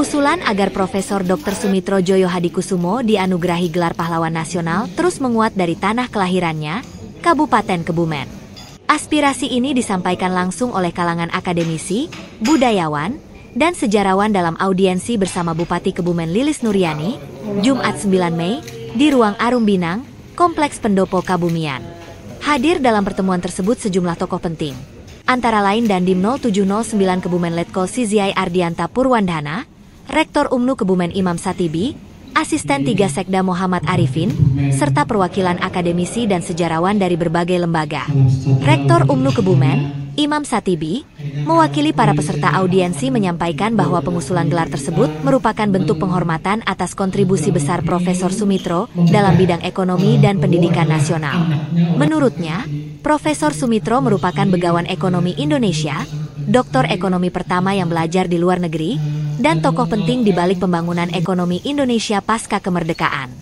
Usulan agar Profesor Dr. Sumitro Joyo Hadikusumo dianugerahi gelar pahlawan nasional terus menguat dari tanah kelahirannya, Kabupaten Kebumen. Aspirasi ini disampaikan langsung oleh kalangan akademisi, budayawan, dan sejarawan dalam audiensi bersama Bupati Kebumen Lilis Nuryani, Jumat 9 Mei, di Ruang Arum Binang, Kompleks Pendopo Kabumian. Hadir dalam pertemuan tersebut sejumlah tokoh penting, antara lain Dandim 0709 Kebumen Letkol Siziai Ardianta Purwandana, Rektor UMNU Kebumen Imam Satibi, Asisten 3 Sekda Muhammad Arifin, serta perwakilan akademisi dan sejarawan dari berbagai lembaga. Rektor UMNU Kebumen, Imam Satibi, mewakili para peserta audiensi menyampaikan bahwa pengusulan gelar tersebut merupakan bentuk penghormatan atas kontribusi besar Profesor Sumitro dalam bidang ekonomi dan pendidikan nasional. Menurutnya, Profesor Sumitro merupakan begawan ekonomi Indonesia, doktor ekonomi pertama yang belajar di luar negeri, dan tokoh penting di balik pembangunan ekonomi Indonesia pasca kemerdekaan.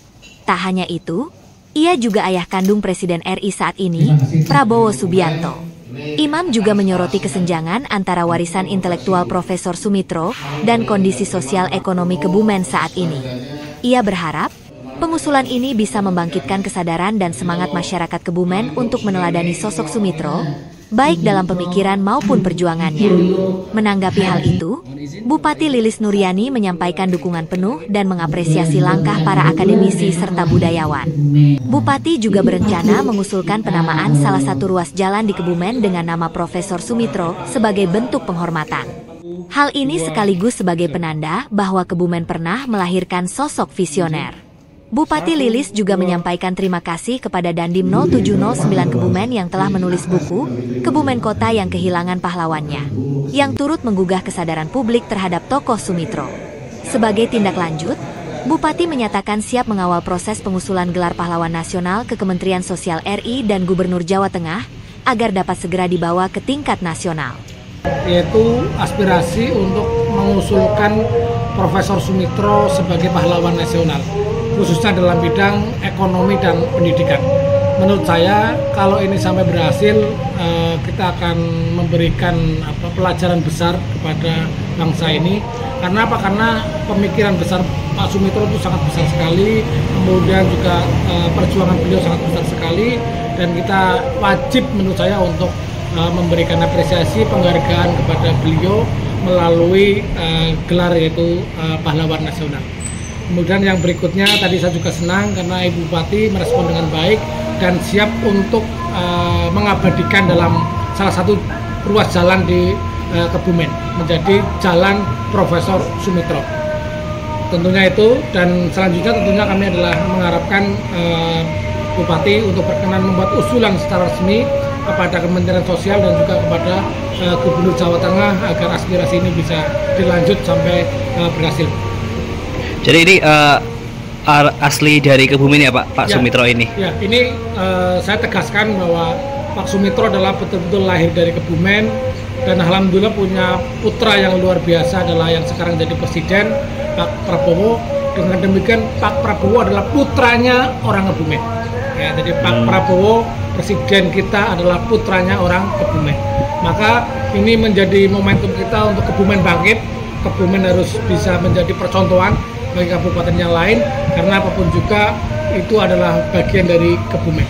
Tak hanya itu, ia juga ayah kandung Presiden RI saat ini, Prabowo Subianto. Imam juga menyoroti kesenjangan antara warisan intelektual Profesor Sumitro dan kondisi sosial ekonomi Kebumen saat ini. Ia berharap, pengusulan ini bisa membangkitkan kesadaran dan semangat masyarakat Kebumen untuk meneladani sosok Sumitro, baik dalam pemikiran maupun perjuangannya. Menanggapi hal itu, Bupati Lilis Nuryani menyampaikan dukungan penuh dan mengapresiasi langkah para akademisi serta budayawan. Bupati juga berencana mengusulkan penamaan salah satu ruas jalan di Kebumen dengan nama Profesor Sumitro sebagai bentuk penghormatan. Hal ini sekaligus sebagai penanda bahwa Kebumen pernah melahirkan sosok visioner. Bupati Lilis juga menyampaikan terima kasih kepada Dandim 0709 Kebumen yang telah menulis buku Kebumen Kota yang Kehilangan Pahlawannya, yang turut menggugah kesadaran publik terhadap tokoh Sumitro. Sebagai tindak lanjut, Bupati menyatakan siap mengawal proses pengusulan gelar pahlawan nasional ke Kementerian Sosial RI dan Gubernur Jawa Tengah agar dapat segera dibawa ke tingkat nasional. Yaitu aspirasi untuk mengusulkan Profesor Sumitro sebagai pahlawan nasional, khususnya dalam bidang ekonomi dan pendidikan. Menurut saya, kalau ini sampai berhasil, kita akan memberikan pelajaran besar kepada bangsa ini. Karena apa? Karena pemikiran besar Pak Sumitro itu sangat besar sekali, kemudian juga perjuangan beliau sangat besar sekali, dan kita wajib menurut saya untuk memberikan apresiasi penghargaan kepada beliau melalui gelar yaitu pahlawan nasional. Kemudian yang berikutnya, tadi saya juga senang karena Ibu Bupati merespon dengan baik dan siap untuk mengabadikan dalam salah satu ruas jalan di Kebumen menjadi Jalan Profesor Sumitro. Tentunya itu, dan selanjutnya tentunya kami adalah mengharapkan Bupati untuk berkenan membuat usulan secara resmi kepada Kementerian Sosial dan juga kepada Gubernur Jawa Tengah agar aspirasi ini bisa dilanjut sampai berhasil. Jadi ini asli dari Kebumen ya Pak Ya, Sumitro ini? Ya, ini saya tegaskan bahwa Pak Sumitro adalah betul-betul lahir dari Kebumen dan alhamdulillah punya putra yang luar biasa adalah yang sekarang jadi presiden, Pak Prabowo. Dengan demikian Pak Prabowo adalah putranya orang Kebumen. Ya, jadi Pak Prabowo presiden kita adalah putranya orang Kebumen. Maka ini menjadi momentum kita untuk Kebumen bangkit. Kebumen harus bisa menjadi percontohan bagi kabupaten yang lain, karena apapun juga itu adalah bagian dari Kebumen.